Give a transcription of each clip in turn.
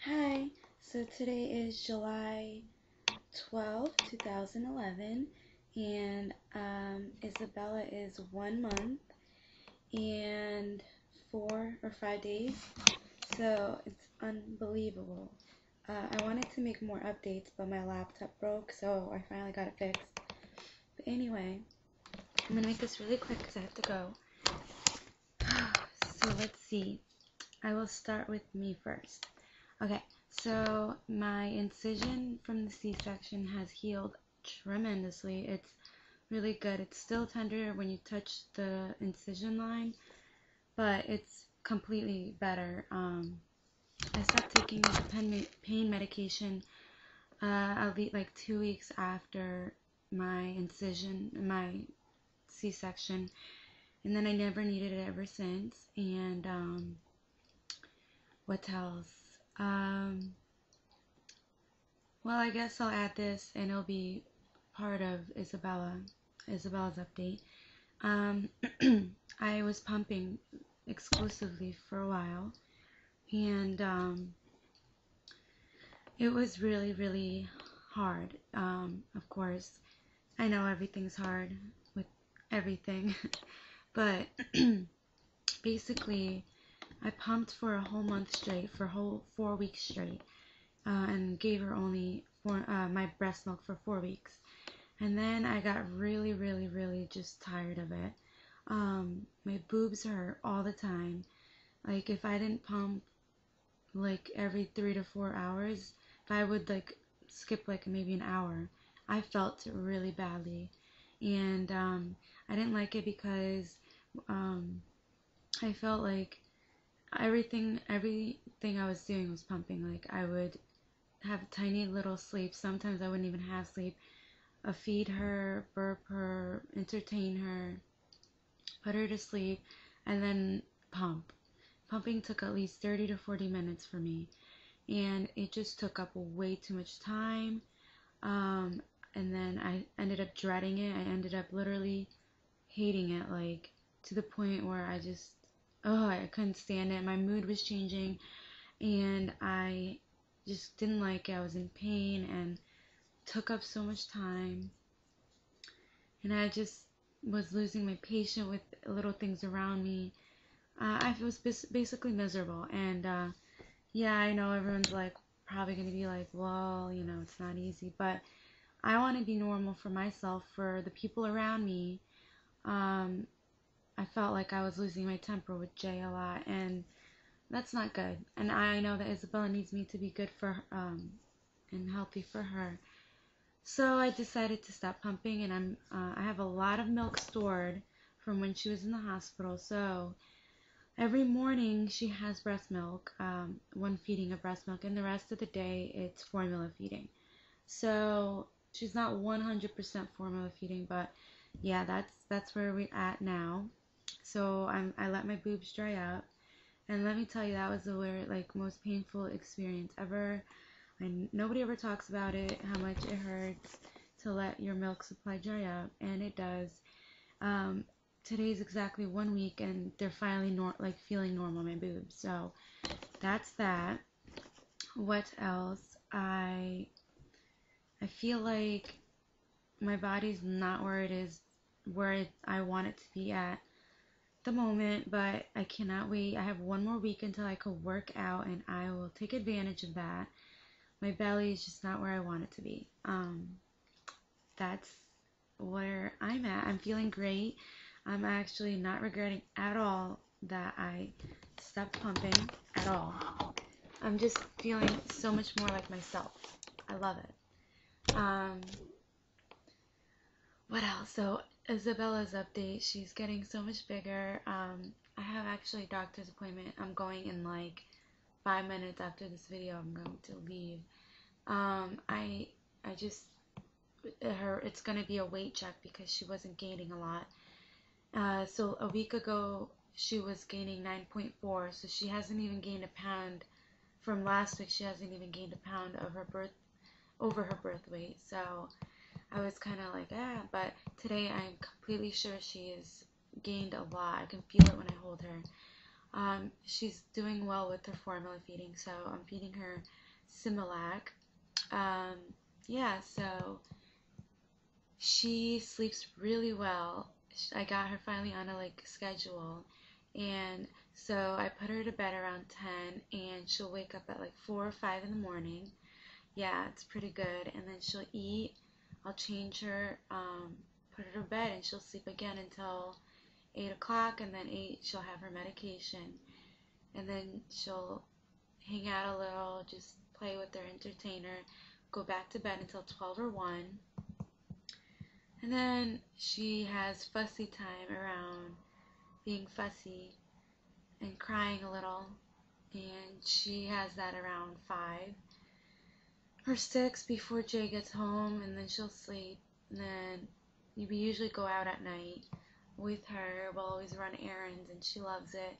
Hi, so today is July 12th, 2011, and Isabella is 1 month and 4 or 5 days, so it's unbelievable. I wanted to make more updates, but my laptop broke, so I finally got it fixed. But anyway, I'm gonna make this really quick because I have to go. So let's see. I will start with me first. Okay, so my incision from the C-section has healed tremendously. It's really good. It's still tender when you touch the incision line, but it's completely better. I stopped taking the pain medication I'll be like 2 weeks after my C-section, and then I never needed it ever since. And what else? Well, I guess I'll add this and it'll be part of Isabella's update. I was pumping exclusively for a while, and it was really, really hard. Of course, I know everything's hard with everything, but basically, I pumped for a whole month straight, for a whole 4 weeks straight, and gave her only my breast milk for 4 weeks. And then I got really, really, really just tired of it. My boobs hurt all the time. Like, if I didn't pump like every 3 to 4 hours, if I would like skip like maybe an hour, I felt it really badly. And I didn't like it because I felt like everything I was doing was pumping. Like, I would have tiny little sleep. Sometimes I wouldn't even have sleep. Feed her, burp her, entertain her, put her to sleep, and then pump. Pumping took at least 30 to 40 minutes for me, and it just took up way too much time. And then I ended up dreading it. I ended up literally hating it, like to the point where I couldn't stand it. My mood was changing, and I just didn't like it. I was in pain and took up so much time, and I just was losing my patience with little things around me. I was basically miserable, and yeah, I know everyone's like probably gonna be like, well, it's not easy, but I want to be normal for myself, for the people around me. I felt like I was losing my temper with Jay a lot, and that's not good. And I know that Isabella needs me to be good for and healthy for her. So I decided to stop pumping, and I have a lot of milk stored from when she was in the hospital. So every morning she has breast milk, one feeding of breast milk, and the rest of the day it's formula feeding. So she's not 100% formula feeding, but yeah, that's where we're at now. So I let my boobs dry out, and let me tell you, that was the most painful experience ever. And nobody ever talks about it, how much it hurts to let your milk supply dry out, and it does. Today's exactly 1 week, and they're finally feeling normal, my boobs. So that's that. What else? I feel like my body's not where it is, I want it to be at the moment, but I cannot wait. I have 1 more week until I could work out, and I will take advantage of that. My belly is just not where I want it to be. That's where I'm at. I'm feeling great. I'm actually not regretting at all that I stopped pumping at all. I'm just feeling so much more like myself. I love it. What else? So Isabella's update. She's getting so much bigger. I have actually a doctor's appointment. I'm going in like 5 minutes after this video. I'm going to leave. I just it's gonna be a weight check because she wasn't gaining a lot. So a week ago she was gaining 9.4, so she hasn't even gained a pound from last week. She hasn't even gained a pound of over her birth weight. So I was kind of like, but today I'm completely sure she has gained a lot. I can feel it when I hold her. She's doing well with her formula feeding, so I'm feeding her Similac. Um, yeah, so she sleeps really well. I got her finally on a schedule, and so I put her to bed around 10, and she'll wake up at like 4 or 5 in the morning. Yeah, it's pretty good. And then she'll eat. I'll change her, put her to bed, and she'll sleep again until 8 o'clock, and then 8 she'll have her medication, and then she'll hang out a little, just play with her, entertain her, go back to bed until 12 or 1. And then she has fussy time around being fussy and crying a little, and she has that around 5 or 6 before Jay gets home, and then she'll sleep. And then we usually go out at night with her. We'll always run errands, and she loves it.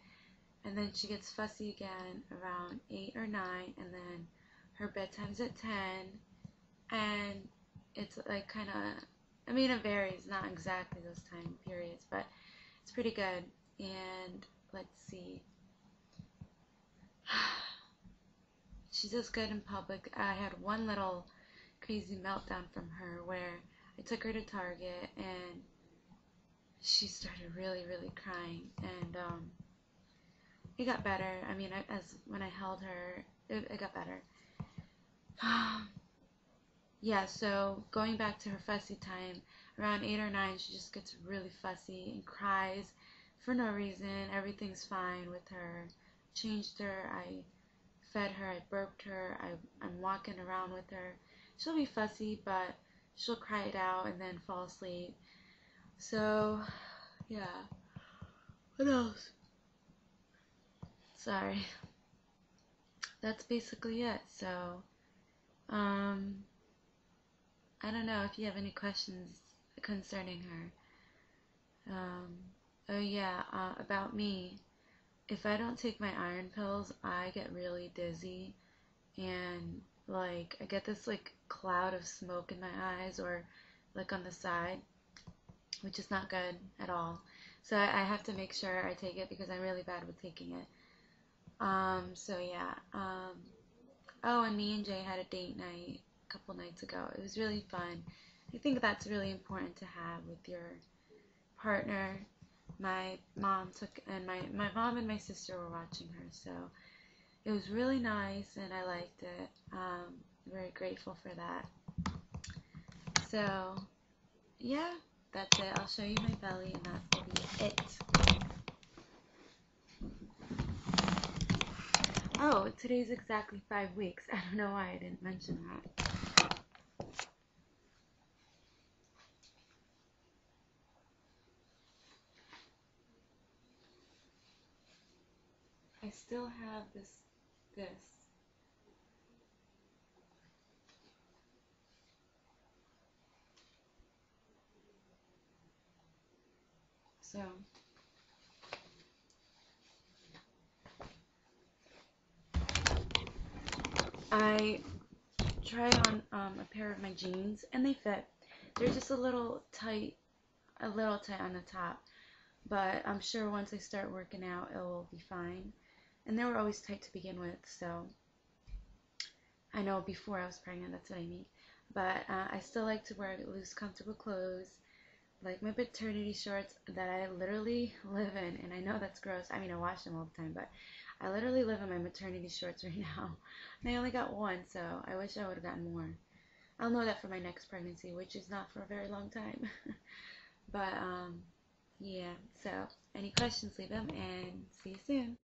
And then she gets fussy again around 8 or 9, and then her bedtime's at 10, and it's like kind of, I mean, it varies, not exactly those time periods, but it's pretty good. And let's see, she does good in public. I had one little crazy meltdown from her where I took her to Target, and she started really, really crying, and it got better. I mean, as when I held her, it got better. Yeah, so going back to her fussy time, around 8 or 9, she just gets really fussy and cries for no reason. Everything's fine with her. Changed her, I fed her, I burped her, I'm walking around with her. She'll be fussy, but she'll cry it out and then fall asleep. So, yeah. What else? Sorry. That's basically it. So, I don't know if you have any questions concerning her. Oh yeah, about me. If I don't take my iron pills, I get really dizzy, and like I get this like cloud of smoke in my eyes or like on the side, which is not good at all. So I have to make sure I take it because I'm really bad with taking it. So yeah. Oh, and me and Jay had a date night a couple nights ago. It was really fun. I think that's really important to have with your partner. My mom took, and my mom and my sister were watching her, so it was really nice, and I liked it. Very grateful for that. So, yeah, that's it. I'll show you my belly, and that will be it. Oh, today's exactly 5 weeks. I don't know why I didn't mention that. I still have this. So, I tried on a pair of my jeans, and they fit. They're just a little tight on the top, but I'm sure once I start working out, it will be fine. And they were always tight to begin with, so I know before I was pregnant, that's what I mean. But I still like to wear loose, comfortable clothes, like my maternity shorts that I literally live in. And I know that's gross. I mean, I wash them all the time, but I literally live in my maternity shorts right now. And I only got one, so I wish I would have gotten more. I'll know that for my next pregnancy, which is not for a very long time. But, yeah, so any questions, leave them, and see you soon.